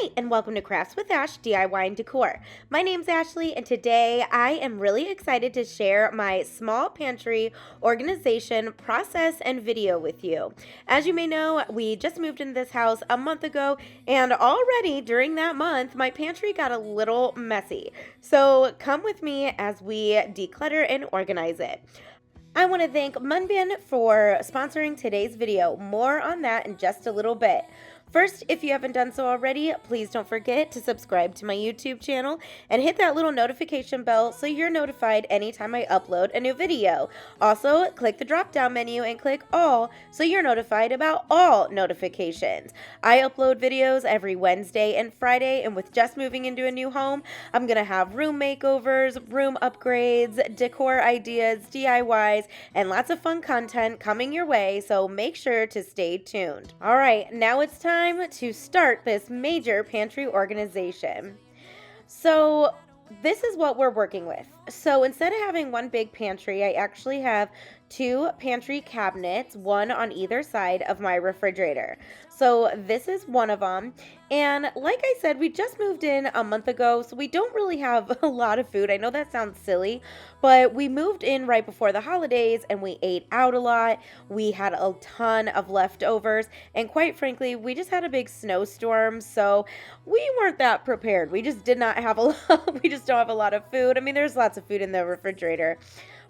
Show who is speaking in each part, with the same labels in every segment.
Speaker 1: Hi, and welcome to Crafts with Ash DIY and Decor. My name's Ashley, and today I am really excited to share my small pantry organization process and video with you. As you may know, we just moved into this house a month ago, and already during that month, my pantry got a little messy. So come with me as we declutter and organize it. I want to thank Munbin for sponsoring today's video. More on that in just a little bit. First, if you haven't done so already, please don't forget to subscribe to my YouTube channel and hit that little notification bell so you're notified anytime I upload a new video. Also, click the drop down menu and click all so you're notified about all notifications. I upload videos every Wednesday and Friday, and with just moving into a new home, I'm going to have room makeovers, room upgrades, decor ideas, DIYs, and lots of fun content coming your way, so make sure to stay tuned. All right, now it's time to start this major pantry organization. So this is what we're working with. So instead of having one big pantry, I actually have two pantry cabinets, one on either side of my refrigerator. So this is one of them. And like I said, we just moved in a month ago, so we don't really have a lot of food. I know that sounds silly, but we moved in right before the holidays and we ate out a lot. We had a ton of leftovers, and quite frankly, we just had a big snowstorm, so we weren't that prepared. We just did not have a lot, we just don't have a lot of food. I mean, there's lots of food in the refrigerator,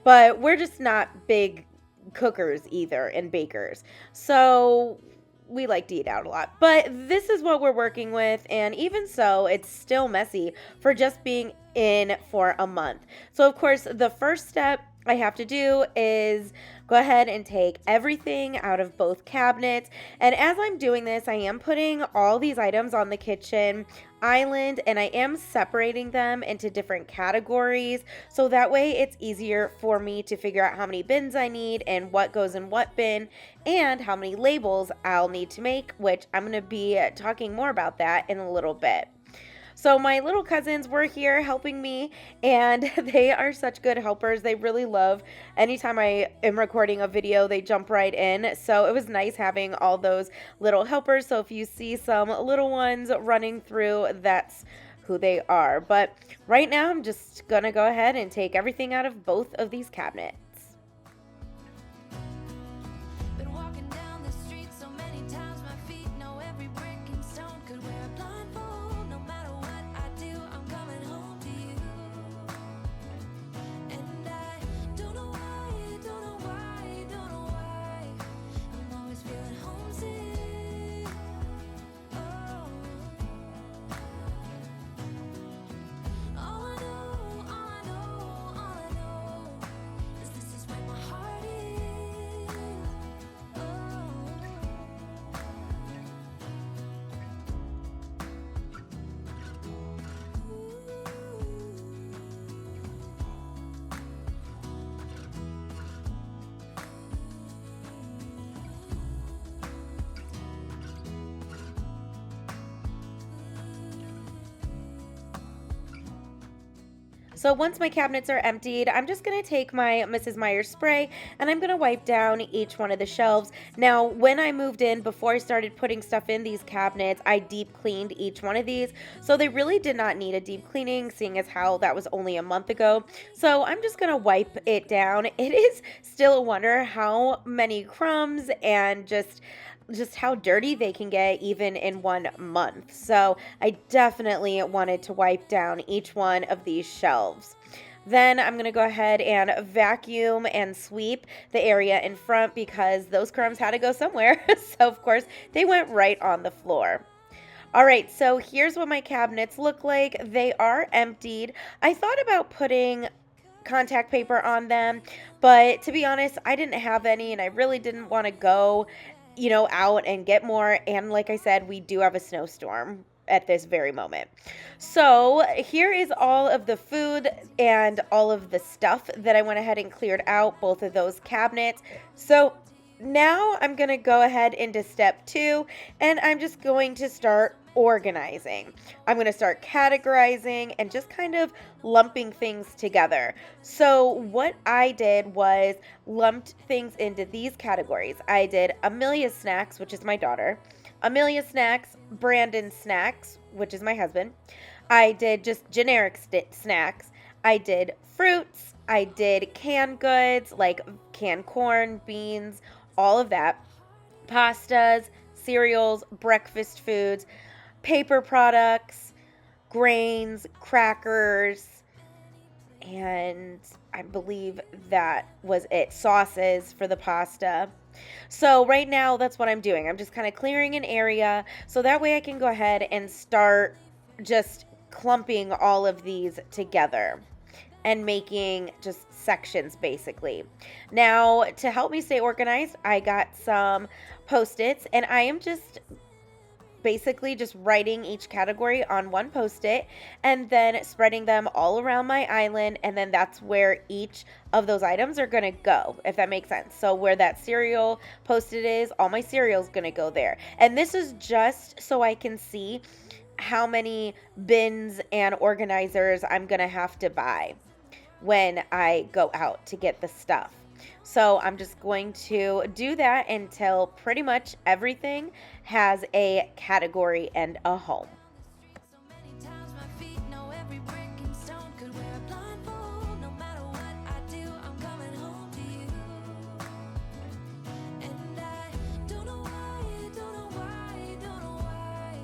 Speaker 1: but we're just not big cookers either and bakers. So we like to eat out a lot. But this is what we're working with, and even so, it's still messy for just being in for a month. So of course, the first step I have to do is go ahead and take everything out of both cabinets. And as I'm doing this, I am putting all these items on the kitchen island, and I am separating them into different categories, so that way it's easier for me to figure out how many bins I need and what goes in what bin, and how many labels I'll need to make, which I'm going to be talking more about that in a little bit. So my little cousins were here helping me, and they are such good helpers. They really love anytime I am recording a video, they jump right in. So it was nice having all those little helpers. So if you see some little ones running through, that's who they are. But right now I'm just gonna go ahead and take everything out of both of these cabinets.
Speaker 2: Been walking down the street so many times my feet know every brick and stone could wear a blindfold. No matter what I do, I'm coming home to you. And I don't know why, don't know why, don't know why I'm always feeling homesick. Oh, all I know, all I know, all I know is this is where my heart is.
Speaker 1: So once my cabinets are emptied, I'm just going to take my Mrs. Meyer's spray and I'm going to wipe down each one of the shelves. Now, when I moved in, before I started putting stuff in these cabinets, I deep cleaned each one of these. So they really did not need a deep cleaning, seeing as how that was only a month ago. So I'm just going to wipe it down. It is still a wonder how many crumbs and just how dirty they can get even in 1 month. So I definitely wanted to wipe down each one of these shelves. Then I'm going to go ahead and vacuum and sweep the area in front because those crumbs had to go somewhere. So of course they went right on the floor. All right, so here's what my cabinets look like. They are emptied. I thought about putting contact paper on them, but to be honest, I didn't have any and I really didn't want to go out and get more. And like I said, we do have a snowstorm at this very moment. So here is all of the food and all of the stuff that I went ahead and cleared out both of those cabinets. So now I'm going to go ahead into step 2, and I'm just going to start organizing. I'm going to start categorizing and just kind of lumping things together. So what I did was lumped things into these categories. I did Amelia's snacks, which is my daughter, Amelia Snacks, Brandon Snacks, which is my husband. I did just generic snacks. I did fruits. I did canned goods like canned corn, beans, all of that. Pastas, cereals, breakfast foods, paper products, grains, crackers, and I believe that was it. Sauces for the pasta. So right now, that's what I'm doing. I'm just kind of clearing an area so that way I can go ahead and start just clumping all of these together and making just sections basically. Now, to help me stay organized, I got some Post-its, and I am just basically just writing each category on one Post-it and then spreading them all around my island, and then that's where each of those items are going to go, if that makes sense. So where that cereal Post-it is, all my cereal's going to go there. And this is just so I can see how many bins and organizers I'm going to have to buy when I go out to get the stuff. So I'm just going to do that until pretty much everything has a category and a home.
Speaker 2: So many times my feet know every brick and stone could wear a blindfold. No matter what I do, I'm coming home to you. And I don't know why, don't know why, don't know why.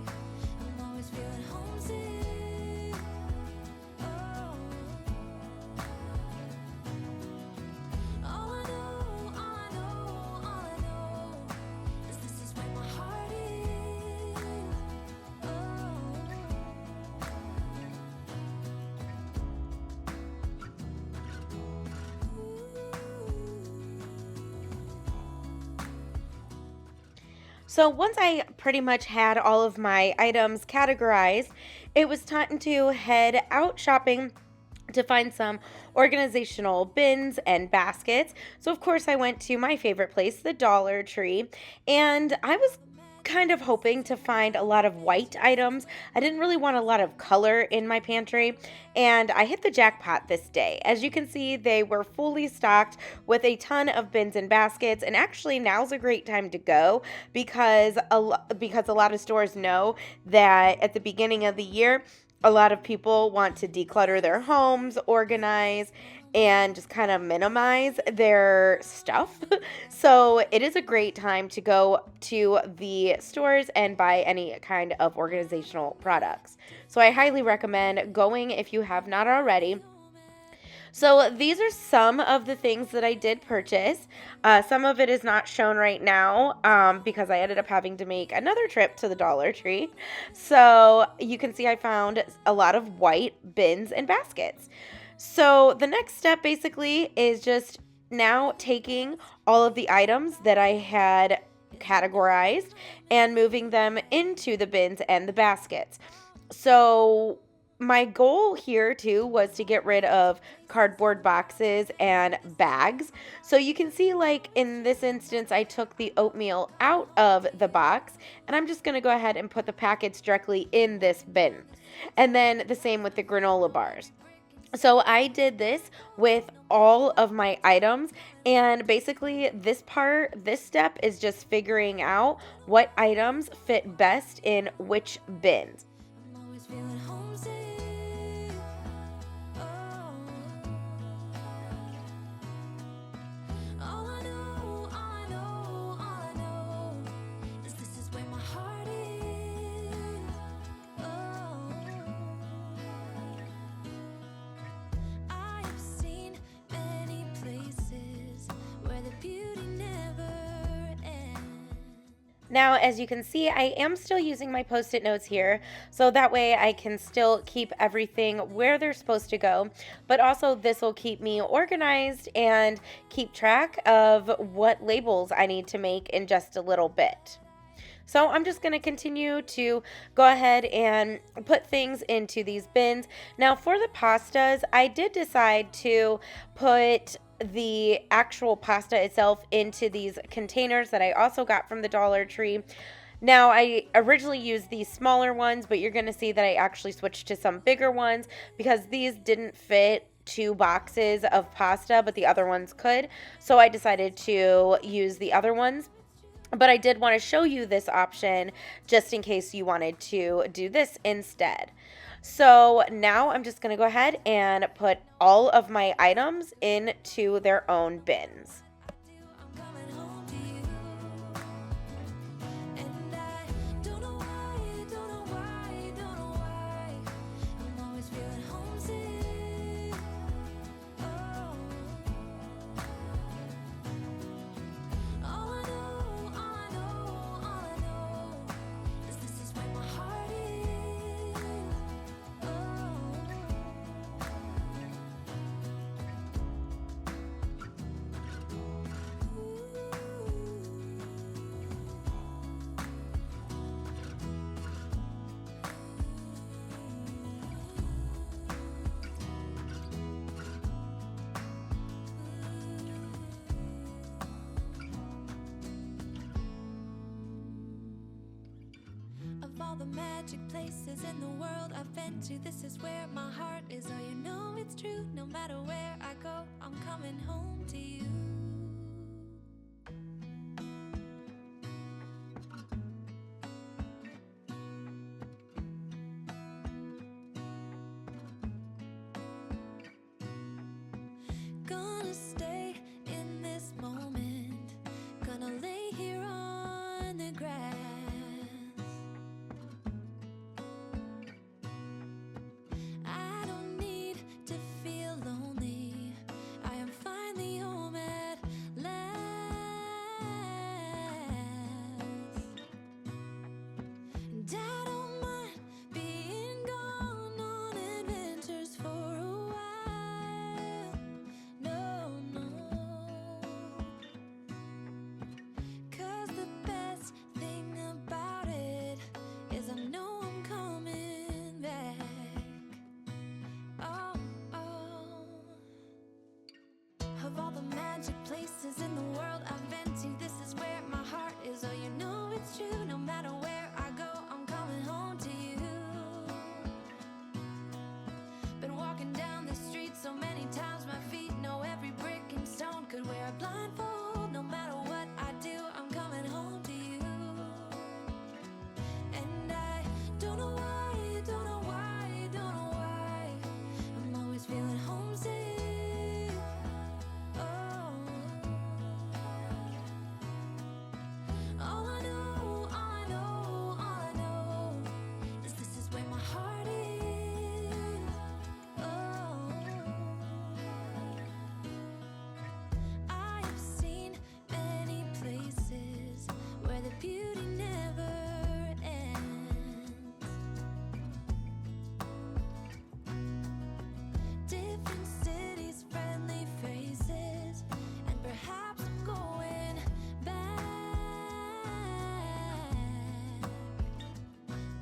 Speaker 2: I'm always feeling homesick. Oh. All I know, all I know, all I know is this is where my heart is. Oh.
Speaker 1: So once I pretty much had all of my items categorized, it was time to head out shopping to find some organizational bins and baskets. So of course I went to my favorite place, the Dollar Tree, and I was kind of hoping to find a lot of white items. I didn't really want a lot of color in my pantry, and I hit the jackpot this day. As you can see, they were fully stocked with a ton of bins and baskets, and actually now's a great time to go because a lot of stores know that at the beginning of the year, a lot of people want to declutter their homes, organize, and just kind of minimize their stuff. So it is a great time to go to the stores and buy any kind of organizational products. So I highly recommend going if you have not already. So these are some of the things that I did purchase. Some of it is not shown right now because I ended up having to make another trip to the Dollar Tree. So you can see I found a lot of white bins and baskets. So the next step basically is just now taking all of the items that I had categorized and moving them into the bins and the baskets. So my goal here too was to get rid of cardboard boxes and bags. So you can see, like in this instance, I took the oatmeal out of the box and I'm just going to go ahead and put the packets directly in this bin. And then the same with the granola bars. So I did this with all of my items, and basically this step is just figuring out what items fit best in which bins.
Speaker 2: I'm always feeling homesick. Oh. All I know, all I know, all I know is this is where my heart is. Oh. I have seen many places where the beauty never ends.
Speaker 1: Now, as you can see, I am still using my Post-it notes here, so that way I can still keep everything where they're supposed to go, but also this will keep me organized and keep track of what labels I need to make in just a little bit. So I'm just going to continue to go ahead and put things into these bins. Now for the pastas, I did decide to put the actual pasta itself into these containers that I also got from the Dollar Tree. Now, I originally used these smaller ones, but you're going to see that I actually switched to some bigger ones because these didn't fit 2 boxes of pasta, but the other ones could. So I decided to use the other ones. But I did want to show you this option just in case you wanted to do this instead. So now I'm just going to go ahead and put all of my items into their own bins.
Speaker 2: I'm coming home to you. And I don't know why, don't know why, don't know why. I'm always feeling homesick. Oh. All I know, all I know, all I know is this is where my heart is. Of all the magic places in the world I've been to, this is where my heart is. Oh, you know it's true. No matter where I go, I'm coming home to you. Gonna stay in this moment. Gonna lay here on the grass. I don't need to feel lonely. I am finally home at last. And I don't mind being gone on adventures for a while. No, no. 'Cause the best thing about it is I know I'm coming back. Oh, oh. Of all the magic places in the world I've been to, this is where my heart is. Oh, you know it's true. No matter where I go, I'm coming home to you. Been walking down the street so many times, my feet know every brick and stone. Could wear a blindfold. No matter what I do, I'm coming home to you. And I don't know why, don't know why, don't know why. I'm always feeling homesick. Oh. All I know, all I know, all I know is this is where my heart is. Oh. I have seen many places where the beauty never ends. Different cities, friendly faces, and perhaps I'm going back.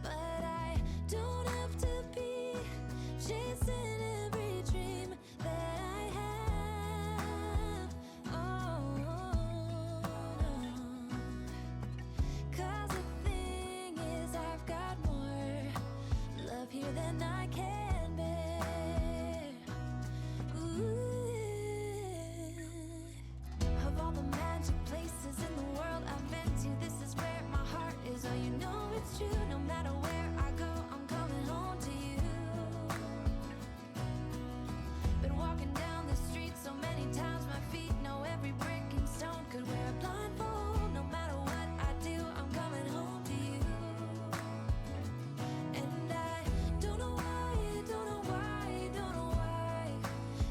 Speaker 2: But I don't have to be chasing every dream that I have. Oh, no. 'Cause the thing is, I've got more love here than I can bear. Ooh. Of all the magic places in the world I've been to, this is where my heart is. Oh, you know it's true. No matter where I go, I'm coming home to you. Been walking down the street so many times, my feet know every brick and stone. Could wear a blindfold. No matter what I do, I'm coming home to you. And I don't know why, don't know why, don't know why.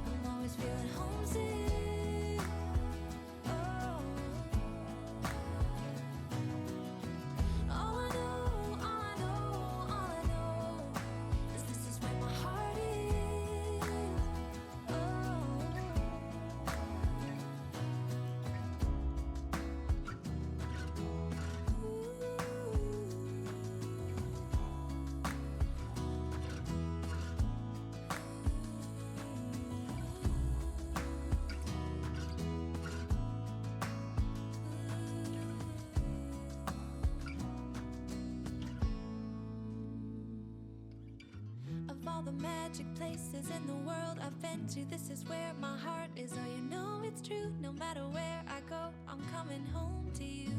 Speaker 2: I'm always feeling homesick. Oh. All I know, all I know, all I know is this is where my heart is. Oh. Of all the magic places in the world I've been to, this is where my heart is. Oh, you know it's true. No matter where I go, I'm coming home to you.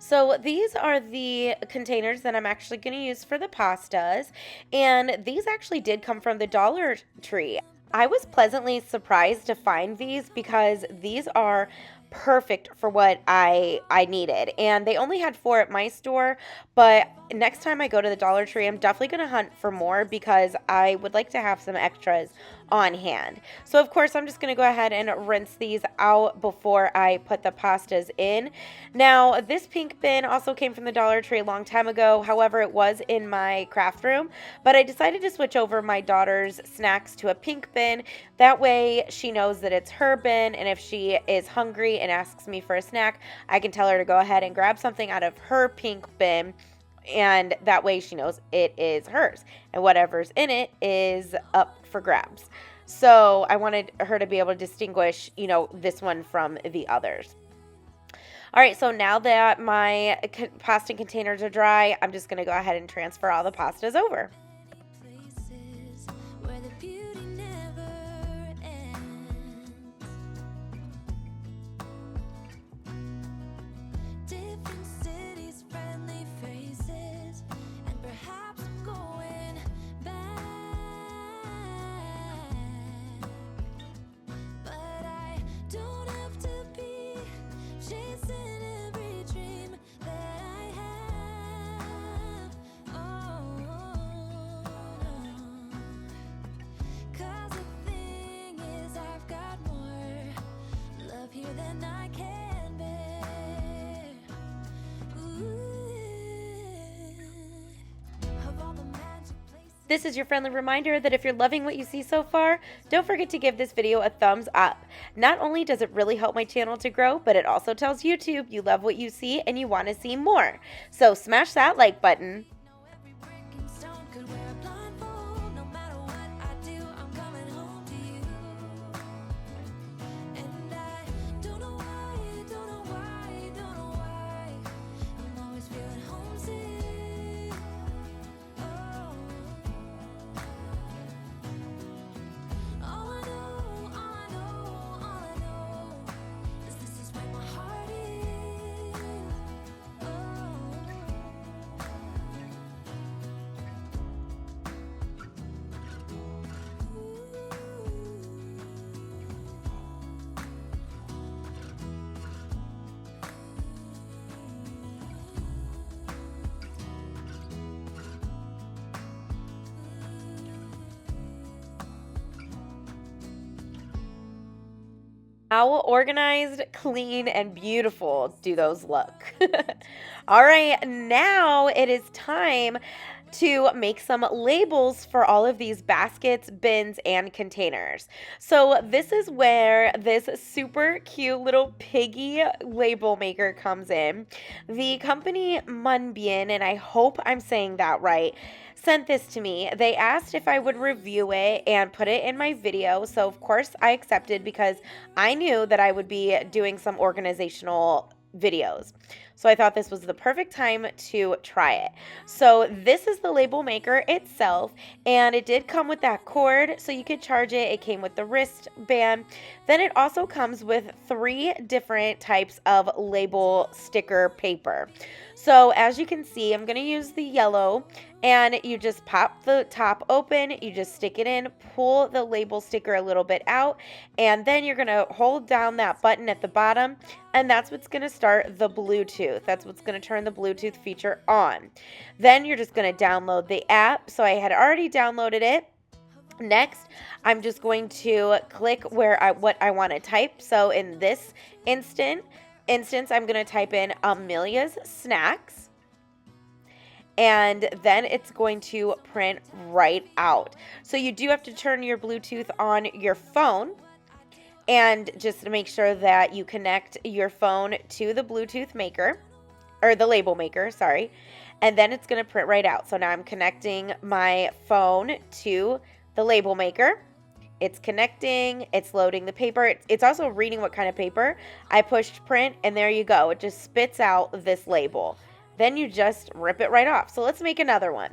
Speaker 1: So these are the containers that I'm actually going to use for the pastas, and these actually did come from the Dollar Tree. I was pleasantly surprised to find these because these are perfect for what I needed. And they only had 4 at my store, but next time I go to the Dollar Tree, I'm definitely going to hunt for more because I would like to have some extras on hand. So of course, I'm just going to go ahead and rinse these out before I put the pastas in. Now, this pink bin also came from the Dollar Tree a long time ago. However, it was in my craft room, but I decided to switch over my daughter's snacks to a pink bin. That way she knows that it's her bin, and if she is hungry and asks me for a snack, I can tell her to go ahead and grab something out of her pink bin, and that way she knows it is hers, and whatever's in it is up for grabs. So I wanted her to be able to distinguish, this one from the others. All right, so now that my pasta containers are dry, I'm just going to go ahead and transfer all the pastas over.
Speaker 2: Places where the beauty never ends. Different cities, friendly faces, and perhaps I'm going back. But I don't have to be chasing every dream that I have. Oh, no. 'Cause the thing is, I've got more love here than I can bear. Of all the magic places.
Speaker 1: This is your friendly reminder that if you're loving what you see so far, don't forget to give this video a thumbs up. Not only does it really help my channel to grow, but it also tells YouTube you love what you see and you want to see more. So smash that like button.
Speaker 2: Every brick and stone could wear a blindfold. No matter what I do, I'm coming home to you. And I don't know why, don't know why, don't know why I'm always feeling homesick. Oh, all I know, all I know, all I know is this is where my heart is.
Speaker 1: How organized, clean, and beautiful do those look? All right, now it is time to make some labels for all of these baskets, bins, and containers. So this is where this super cute little piggy label maker comes in. The company Munbian, and I hope I'm saying that right, sent this to me. They asked if I would review it and put it in my video. So of course I accepted because I knew that I would be doing some organizational videos. So I thought this was the perfect time to try it. So this is the label maker itself, and it did come with that cord so you could charge it. It came with the wristband. Then it also comes with 3 different types of label sticker paper. So as you can see, I'm going to use the yellow, and you just pop the top open, you just stick it in, pull the label sticker a little bit out, and then you're going to hold down that button at the bottom, and that's what's going to start the Bluetooth. That's what's going to turn the Bluetooth feature on. Then you're just going to download the app. So I had already downloaded it. Next, I'm just going to click where what I want to type. So in this instance, I'm going to type in Amelia's Snacks, and then it's going to print right out. So you do have to turn your Bluetooth on your phone, and just to make sure that you connect your phone to the Bluetooth maker, or the label maker, sorry, and then it's going to print right out. So now I'm connecting my phone to the label maker. It's connecting, it's loading the paper. It's also reading what kind of paper. I pushed print, and there you go. It just spits out this label. Then you just rip it right off. So let's make another one.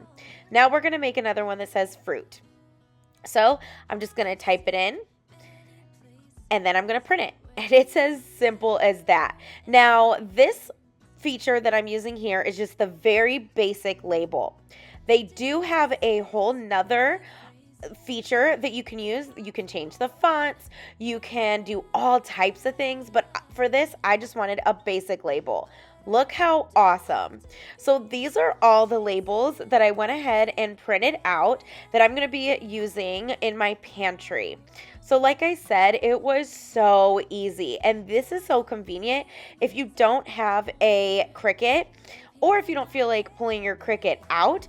Speaker 1: Now we're going to make another one that says fruit. So I'm just going to type it in, and then I'm going to print it. And it's as simple as that. Now, this feature that I'm using here is just the very basic label. They do have a whole nother feature that you can use. You can change the fonts, you can do all types of things, but for this, I just wanted a basic label. Look how awesome. So these are all the labels that I went ahead and printed out that I'm going to be using in my pantry. So like I said, it was so easy, and this is so convenient if you don't have a Cricut, or if you don't feel like pulling your Cricut out.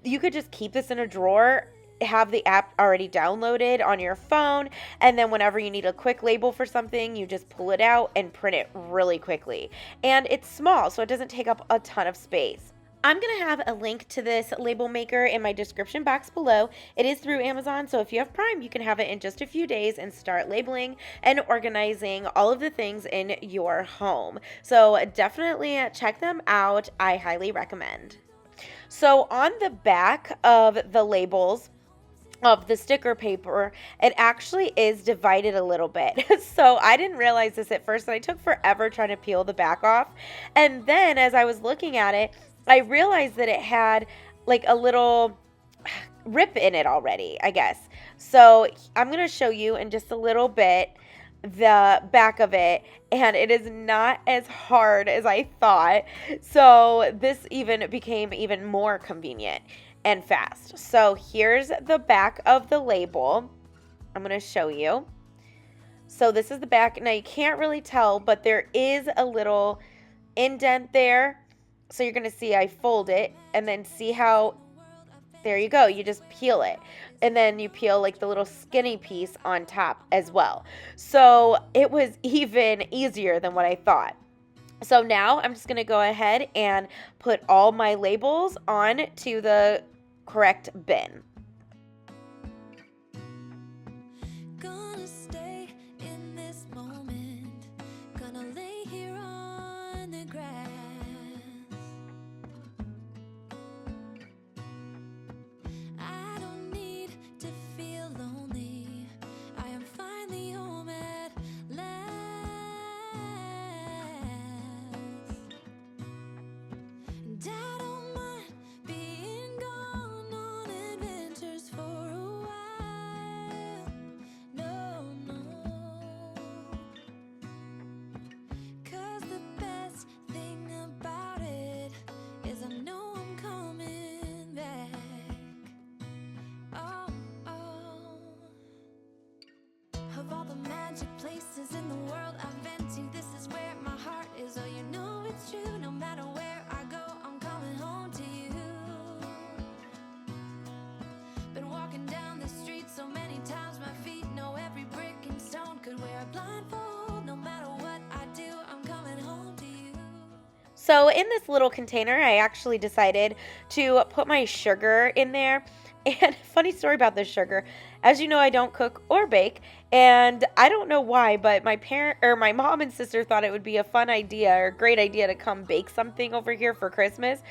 Speaker 1: You could just keep this in a drawer, have the app already downloaded on your phone, and then whenever you need a quick label for something, you just pull it out and print it really quickly. And it's small, so it doesn't take up a ton of space. I'm going to have a link to this label maker in my description box below. It is through Amazon, so if you have Prime, you can have it in just a few days and start labeling and organizing all of the things in your home. So definitely check them out. I highly recommend. So on the back of the labels of the sticker paper, it actually is divided a little bit. So I didn't realize this at first, and I took forever trying to peel the back off. And then as I was looking at it, I realized that it had like a little rip in it already, I guess. So I'm going to show you in just a little bit the back of it, and it is not as hard as I thought. So this even became even more convenient and fast. So here's the back of the label. I'm going to show you. So this is the back. Now you can't really tell, but there is a little indent there. So you're going to see I fold it, and then see how, there you go. You just peel it. And then you peel like the little skinny piece on top as well. So it was even easier than what I thought. So now I'm just going to go ahead and put all my labels on to the correct bin.
Speaker 2: Gonna stay in this moment. Gonna lay here on the grass. I don't need to feel lonely. I am finally home at last. And I don't mind being gone on adventures for a while. No, no. 'Cause the best thing about it is I know I'm coming back. Oh, oh. Of all the magic places in the world I've been to, this is where my heart is. Oh, you know it's true. No matter where I go, I'm coming home to you. Been walking down the street so many times, my feet know every brick and stone. Could wear a blindfold. No matter what I do, I'm coming home to you.
Speaker 1: So in this little container, I actually decided to put my sugar in there. And funny story about this sugar, as you know, I don't cook or bake, and I don't know why, but my mom and sister thought it would be a fun idea or great idea to come bake something over here for Christmas,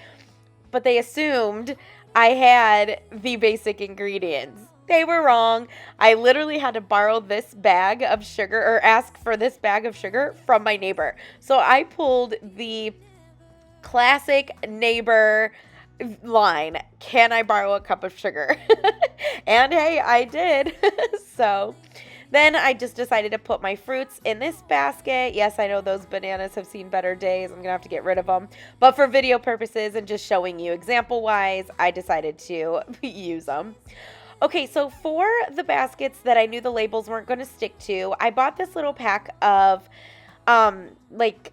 Speaker 1: but they assumed I had the basic ingredients. They were wrong. I literally had to borrow this bag of sugar, or ask for this bag of sugar from my neighbor. So I pulled the classic neighbor line. Can I borrow a cup of sugar? And hey, I did. So then I just decided to put my fruits in this basket. Yes, I know those bananas have seen better days. I'm going to have to get rid of them. But for video purposes and just showing you example-wise, I decided to use them. Okay, so for the baskets that I knew the labels weren't going to stick to, I bought this little pack of, like,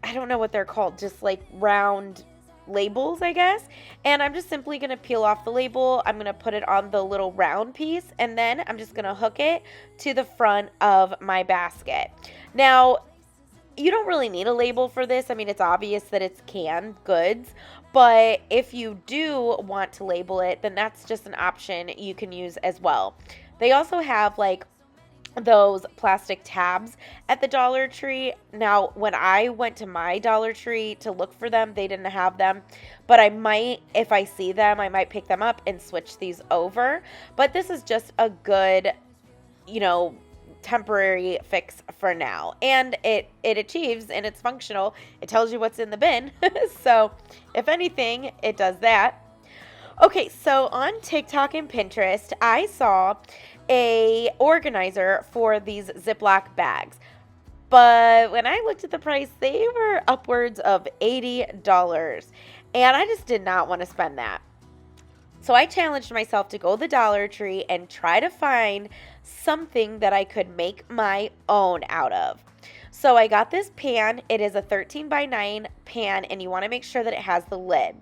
Speaker 1: I don't know what they're called, just like round labels, I guess. And I'm just simply going to peel off the label. I'm going to put it on the little round piece, and then I'm just going to hook it to the front of my basket. Now, you don't really need a label for this. I mean, it's obvious that it's canned goods, but if you do want to label it, then that's just an option you can use as well. They also have like those plastic tabs at the Dollar Tree. Now, when I went to my Dollar Tree to look for them, they didn't have them, but I might, if I see them, I might pick them up and switch these over. But this is just a good, temporary fix for now. And it achieves, and it's functional. It tells you what's in the bin. So if anything, it does that. Okay, so on TikTok and Pinterest, I saw a organizer for these Ziploc bags. But when I looked at the price, they were upwards of $80. And I just did not want to spend that. So I challenged myself to go to the Dollar Tree and try to find something that I could make my own out of. So I got this pan. It is a 13 by 9 pan, and you want to make sure that it has the lid.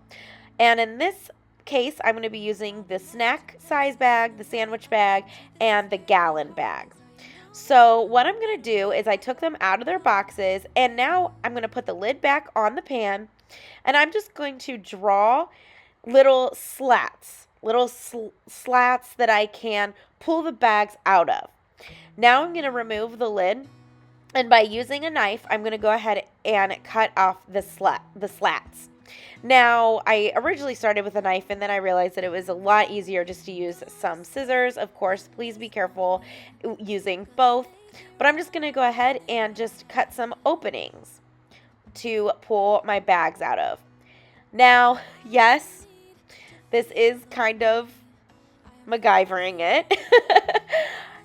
Speaker 1: And in this case, I'm going to be using the snack size bag, the sandwich bag, and the gallon bag. So what I'm going to do is I took them out of their boxes, and now I'm going to put the lid back on the pan, and I'm just going to draw little slats that I can pull the bags out of. Now I'm going to remove the lid, and by using a knife, I'm going to go ahead and cut off the slats. Now, I originally started with a knife, and then I realized that it was a lot easier just to use some scissors. Of course, please be careful using both. But I'm just going to go ahead and just cut some openings to pull my bags out of. Now, yes, this is kind of MacGyvering it.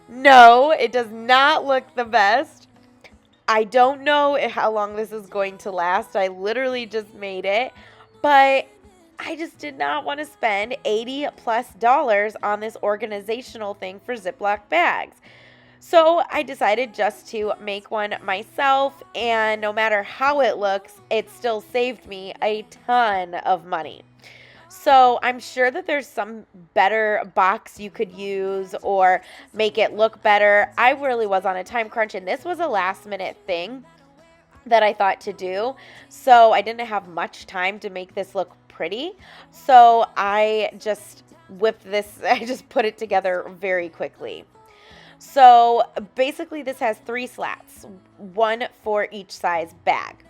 Speaker 1: No, it does not look the best. I don't know how long this is going to last. I literally just made it. But I just did not want to spend $80+ on this organizational thing for Ziploc bags. So I decided just to make one myself, and no matter how it looks, it still saved me a ton of money. So I'm sure that there's some better box you could use or make it look better. I really was on a time crunch, and this was a last minute thing that I thought to do. So I didn't have much time to make this look pretty. So I just I just put it together very quickly. So basically this has 3 slats, one for each size bag.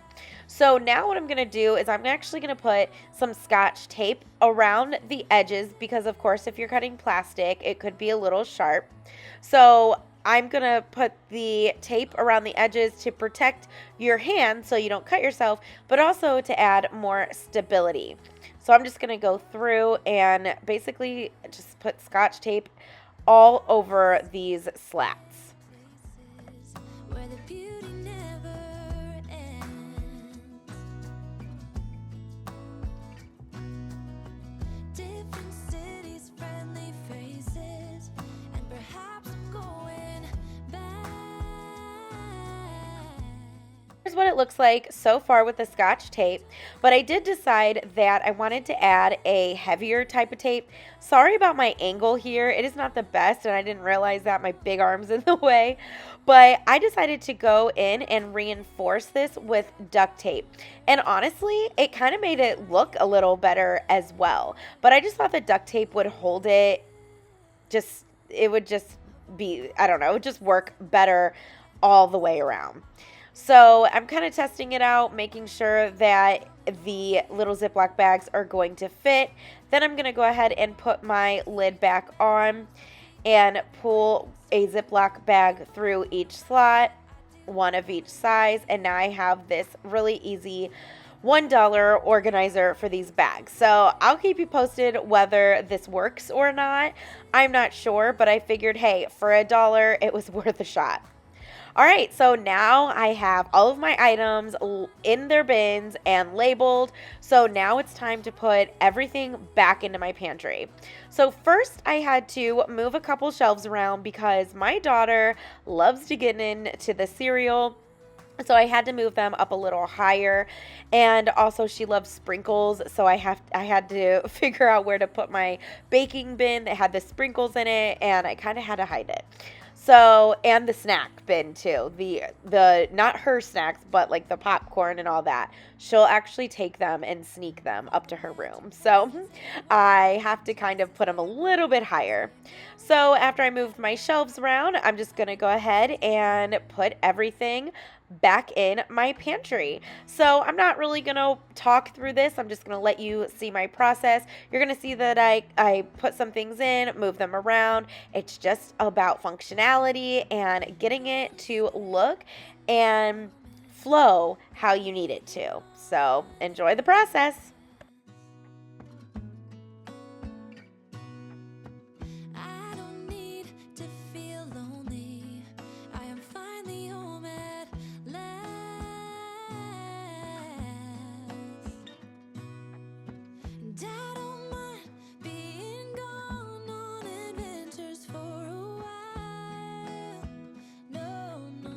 Speaker 1: So now what I'm going to do is I'm actually going to put some Scotch tape around the edges because, of course, if you're cutting plastic, it could be a little sharp. So I'm going to put the tape around the edges to protect your hand so you don't cut yourself, but also to add more stability. So I'm just going to go through and basically just put Scotch tape all over these slats.
Speaker 2: Where the beauty never ends. Different cities, friendly faces, and perhaps I'm going back.
Speaker 1: Here's what it looks like so far with the Scotch tape, but I did decide that I wanted to add a heavier type of tape. Sorry about my angle here. It is not the best, and I didn't realize that my big arm's in the way, but I decided to go in and reinforce this with duct tape. And honestly, it kind of made it look a little better as well, but I just thought the duct tape would hold it. It would just be, I don't know, it would just work better all the way around. So I'm kind of testing it out, making sure that the little Ziploc bags are going to fit. Then I'm going to go ahead and put my lid back on and pull a Ziploc bag through each slot, one of each size. And now I have this really easy $1 organizer for these bags. So I'll keep you posted whether this works or not. I'm not sure, but I figured, hey, for $1, it was worth a shot. All right, so now I have all of my items in their bins and labeled. So now it's time to put everything back into my pantry. So first I had to move a couple shelves around because my daughter loves to get into the cereal. So I had to move them up a little higher, and also she loves sprinkles, so I had to figure out where to put my baking bin that had the sprinkles in it, and I kind of had to hide it. So, and the snack bin too, the not her snacks, but like the popcorn and all that. She'll actually take them and sneak them up to her room. So I have to kind of put them a little bit higher. So after I moved my shelves around, I'm just going to go ahead and put everything back in my pantry. So I'm not really going to talk through this. I'm just going to let you see my process. You're going to see that I put some things in, move them around. It's just about functionality and getting it to look and flow how you need it to. So enjoy the process.
Speaker 2: I don't need to feel lonely. I am finally home at last. And I don't mind being gone on adventures for a while. No, no.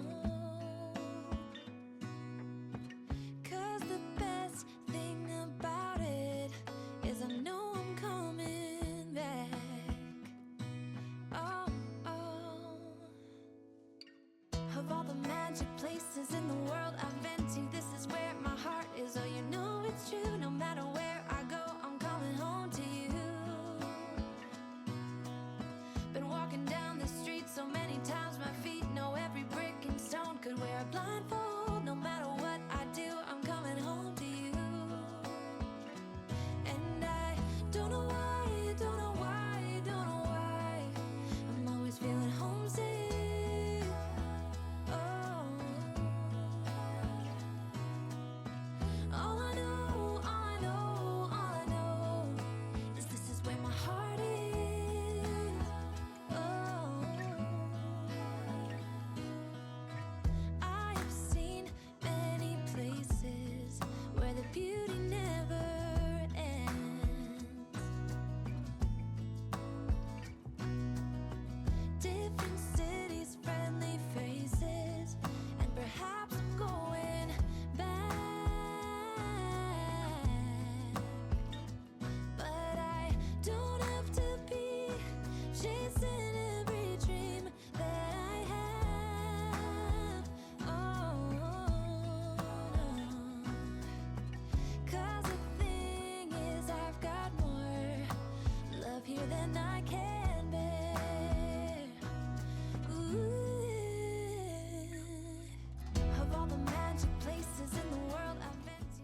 Speaker 2: 'Cause the best thing about it is I know I'm coming back. Oh, oh. Of all the magic places in the world I've been to, this is where my heart is. Oh, you know it's true. No matter where I go, I'm coming home to you. Been walking down the street so many times, my feet know every brick and stone. Could wear a blindfold. No matter what I do, I'm coming home to you. And I don't know why, don't know why, don't know why I'm always feeling homesick. Oh, all I know, all I know, all I know is this is where my heart is. Oh, I have seen many places where the beauty never ends. Different cities, friendly faces, and perhaps I'm going back. But I don't have to be chasing every dream that I have. Oh, no. 'Cause the thing is, I've got more love here than I can bear. Ooh. Of all the magic places in the world I've been to,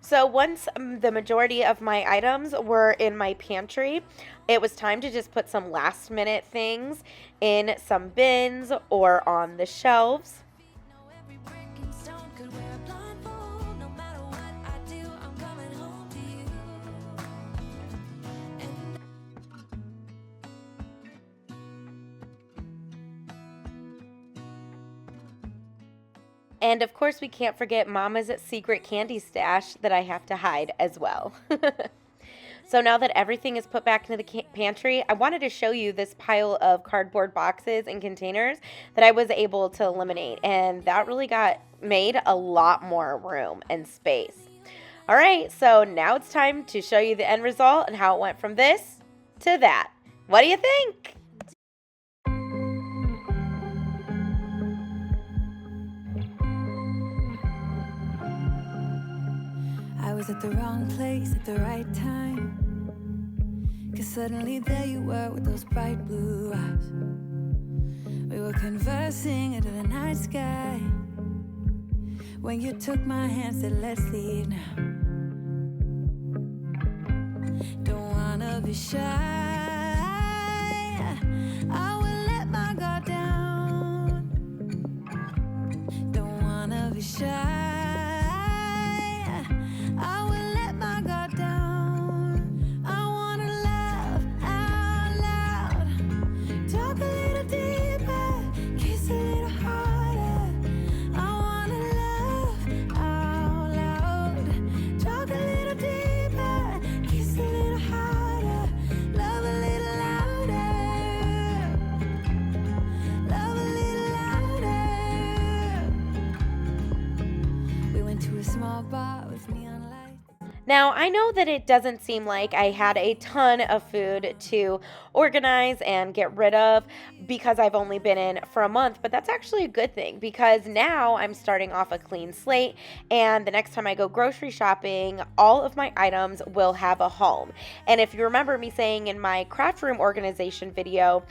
Speaker 1: So once the majority of my items were in my pantry, it was time to just put some last minute things in some bins or on the shelves.
Speaker 2: know every brick and stone. Could wear a blindfold. No matter what I do, I'm coming home to you. And
Speaker 1: And of course, we can't forget Mama's secret candy stash that I have to hide as well. So now that everything is put back into the pantry, I wanted to show you this pile of cardboard boxes and containers that I was able to eliminate. And that really made a lot more room and space. All right, so now it's time to show you the end result and how it went from this to that. What do you think?
Speaker 2: I was at the wrong place at the right time. 'Cause suddenly there you were with those bright blue eyes. We were conversing into the night sky when you took my hand, said let's leave now. Don't wanna be shy, I will let my guard down. Don't wanna be shy, I will let my guard down. I wanna laugh out loud, talk a little deeper, kiss a little harder. I wanna laugh out loud, talk a little deeper, kiss a little harder, love a little louder, love a little louder. We went to a small bar with neon lights.
Speaker 1: Now, I know that it doesn't seem like I had a ton of food to organize and get rid of because I've only been in for a month, but that's actually a good thing because now I'm starting off a clean slate, and the next time I go grocery shopping, all of my items will have a home. And if you remember me saying in my craft room organization video,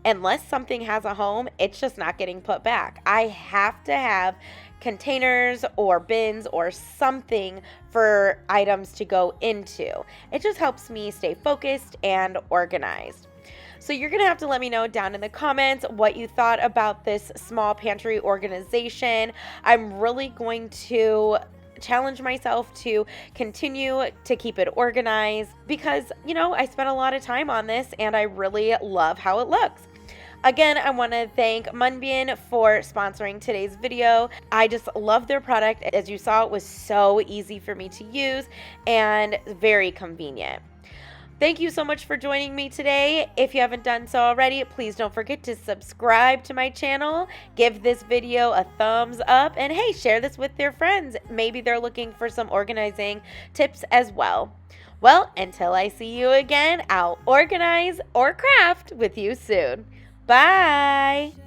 Speaker 1: unless something has a home, it's just not getting put back. I have to have containers or bins or something for items to go into. It just helps me stay focused and organized. So you're going to have to let me know down in the comments what you thought about this small pantry organization. I'm really going to challenge myself to continue to keep it organized because, I spent a lot of time on this and I really love how it looks. Again, I want to thank Munbian for sponsoring today's video. I just love their product. As you saw, it was so easy for me to use and very convenient. Thank you so much for joining me today. If you haven't done so already, please don't forget to subscribe to my channel, give this video a thumbs up, and hey, share this with your friends. Maybe they're looking for some organizing tips as well. Well, until I see you again, I'll organize or craft with you soon. Bye!